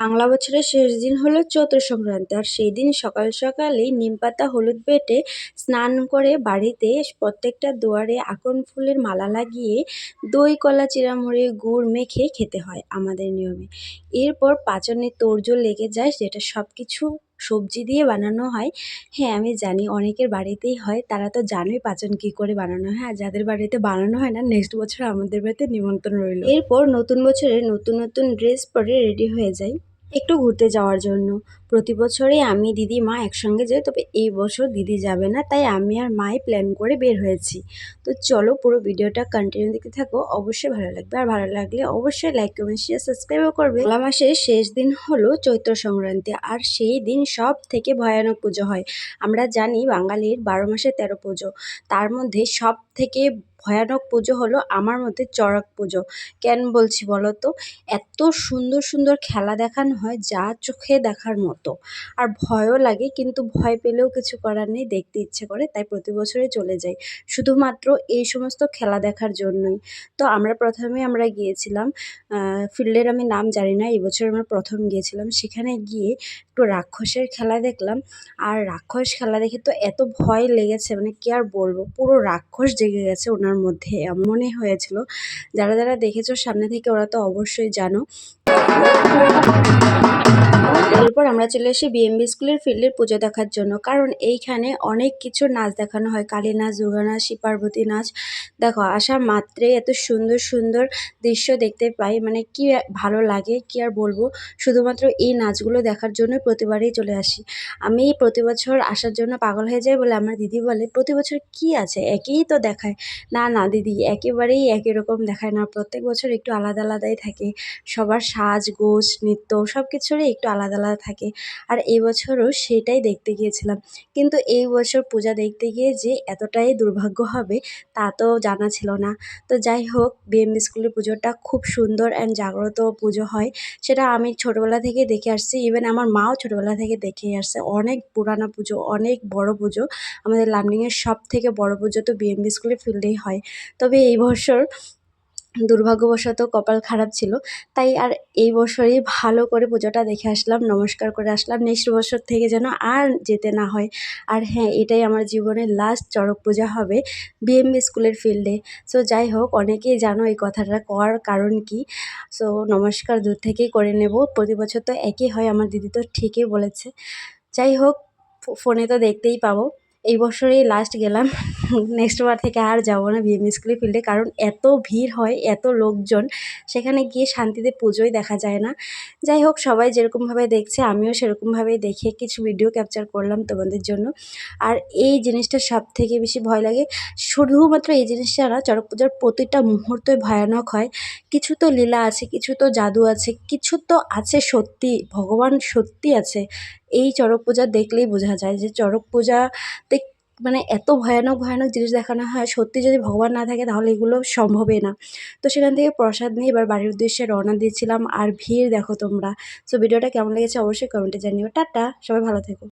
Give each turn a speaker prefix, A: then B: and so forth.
A: বাংলা বছরের শেষ দিন হলো চৈত্র সংক্রান্তি। আর সেই দিন সকাল সকালেই নিমপাতা হলুদ বেটে স্নান করে বাড়িতে প্রত্যেকটা দুয়ারে আকন ফুলের মালা লাগিয়ে দই কলা চিঁড়ামুড়ি গুড় মেখে খেতে হয় আমাদের নিয়মে। এরপর পাচনের তোড়জোড় লেগে যায়, যেটা সব কিছু সবজি দিয়ে বানানো হয়। হ্যাঁ, আমি জানি অনেকের বাড়িতেই হয়, তারা তো জানোই পাচন কী করে বানানো হয়। আর যাদের বাড়িতে বানানো হয় না, নেক্সট বছর আমাদের বাড়িতে নিমন্ত্রণ রইল। এরপর নতুন বছরে নতুন নতুন ড্রেস পরে রেডি হয়ে যাই একটু ঘুরতে যাওয়ার জন্য। প্রতি বছরই আমি দিদি মা একসঙ্গে যাই, তবে এই বছর দিদি যাবে না, তাই আমি আর মাই প্ল্যান করে বের হয়েছি। তো চলো পুরো ভিডিওটা কন্টিনিউ দেখতে থাকো, অবশ্যই ভালো লাগবে। আর ভালো লাগলে অবশ্যই লাইক কমেন্ট শেয়ার সাবস্ক্রাইবও করবে। বাংলা মাসের শেষ দিন হলো চৈত্র সংক্রান্তি, আর সেই দিন সব থেকে ভয়ানক পুজো হয়। আমরা জানি বাঙালির 12 মাসে 13 পুজো, তার মধ্যে সব থেকে ভয়ানক পুজো হলো আমার মতে চড়ক পুজো। কেন বলছি বলো তো? এত সুন্দর সুন্দর খেলা দেখানো হয় যা চোখে দেখার মতো, আর ভয়ও লাগে, কিন্তু ভয় পেলেও কিছু করার নেই, দেখতে ইচ্ছে করে, তাই প্রতি বছরে চলে যাই শুধুমাত্র এই সমস্ত খেলা দেখার জন্যই। তো আমরা গিয়েছিলাম ফিল্ডের, আমি নাম জানি না, এবছর আমরা প্রথম গিয়েছিলাম। সেখানে গিয়ে একটু রাক্ষসের খেলা দেখলাম, আর রাক্ষস খেলা দেখে তো এত ভয় লেগেছে, মানে কি আর বলবো, পুরো রাক্ষস জেগে গেছে ওনার মধ্যে, এমনই হয়েছিল। যারা যারা দেখেছো সামনে থেকে ওরা তো অবশ্যই জানো। এরপর আমরা চলে আসি বিএমবি স্কুলের ফিল্ডের পুজো দেখার জন্য, কারণ এইখানে অনেক কিছু নাচ দেখানো হয়, কালী নাচ, দুর্গা নাচ, শিব পার্বতী নাচ। দেখো, আসা মাত্রেই এত সুন্দর সুন্দর দৃশ্য দেখতে পাই, মানে কি ভালো লাগে, কি আর বলবো। শুধুমাত্র এই নাচগুলো দেখার জন্য প্রতিবারই চলে আসি। আমি প্রতি বছর আসার জন্য পাগল হয়ে যাই বলে আমার দিদি বলে, প্রতি বছর কি আছে, একই তো দেখায়। না না দিদি, একেবারেই একই রকম দেখায় না, প্রত্যেক বছর একটু আলাদা আলাদাই থাকে। সবার সাজগোজ, নৃত্য সব কিছুরই একটু আলাদা আলাদা থাকে। আর এই বছরও সেটাই দেখতে গিয়েছিলাম, কিন্তু এই বছর পূজা দেখতে গিয়ে যে এতটাই দুর্ভাগ্য হবে তা তো জানা ছিল না। তো যাই হোক, বিএমবি স্কুলের পুজোটা খুব সুন্দর অ্যান্ড জাগ্রত পুজো হয়, সেটা আমি ছোটোবেলা থেকে দেখে আসছি। ইভেন আমার মাও ছোটোবেলা থেকে দেখেই আসছে। অনেক পুরানো পুজো, অনেক বড় পুজো। আমাদের লামডিংয়ের সব থেকে বড় পুজো তো বিএমবি স্কুলের ফিল্ডেই হয়। তবে এই বছর দুর্ভাগ্যবশত কপাল খারাপ ছিল, তাই আর এই বছরই ভালো করে পুজোটা দেখে আসলাম, নমস্কার করে আসলাম। নেক্সট বছর থেকে যেন আর যেতে না হয়। আর হ্যাঁ, এটাই আমার জীবনের লাস্ট চড়ক পূজা হবে বিএমবি স্কুলের ফিল্ডে। সো যাই হোক, অনেকেই জানো এই কথাটা করার কারণ কি। সো নমস্কার দূর থেকেই করে নেব, প্রতি বছর তো একই হয়, আমার দিদি তো ঠিকই বলেছে। যাই হোক, ফোনে তো দেখতেই পাবো। এই বছরেই লাস্ট গেলাম, নেক্সট বার থেকে আর যাবো না বিএমবি স্কুলের ফিল্ডে, কারণ এত ভিড় হয়, এত লোকজন, সেখানে গিয়ে শান্তিতে পুজোই দেখা যায় না। যাই হোক, সবাই যেরকমভাবে দেখছে আমিও সেরকমভাবেই দেখে কিছু ভিডিও ক্যাপচার করলাম তোমাদের জন্য। আর এই জিনিসটা সব থেকে বেশি ভয় লাগে, শুধুমাত্র এই জিনিসটা না, চড়ক পূজার প্রতিটা মুহূর্তই ভয়ানক হয়। কিছু তো লীলা আছে, কিছু তো জাদু আছে, কিছু তো আছে সত্যি, ভগবান সত্যি আছে। এই চড়ক পূজা দেখলেই বোঝা যায় যে চড়ক পূজাতে মানে এত ভয়ানক ভয়ানক জিনিস দেখানো হয়, সত্যি যদি ভগবান না থাকে তাহলে এগুলো সম্ভবই না। তো সেখান থেকে প্রসাদ নিয়ে এবার বাড়ির উদ্দেশ্যে রওনা দিয়েছিলাম, আর ভিড় দেখো তোমরা। সো ভিডিওটা কেমন লেগেছে অবশ্যই কমেন্টে জানিও। টাটা, সবাই ভালো থেকো।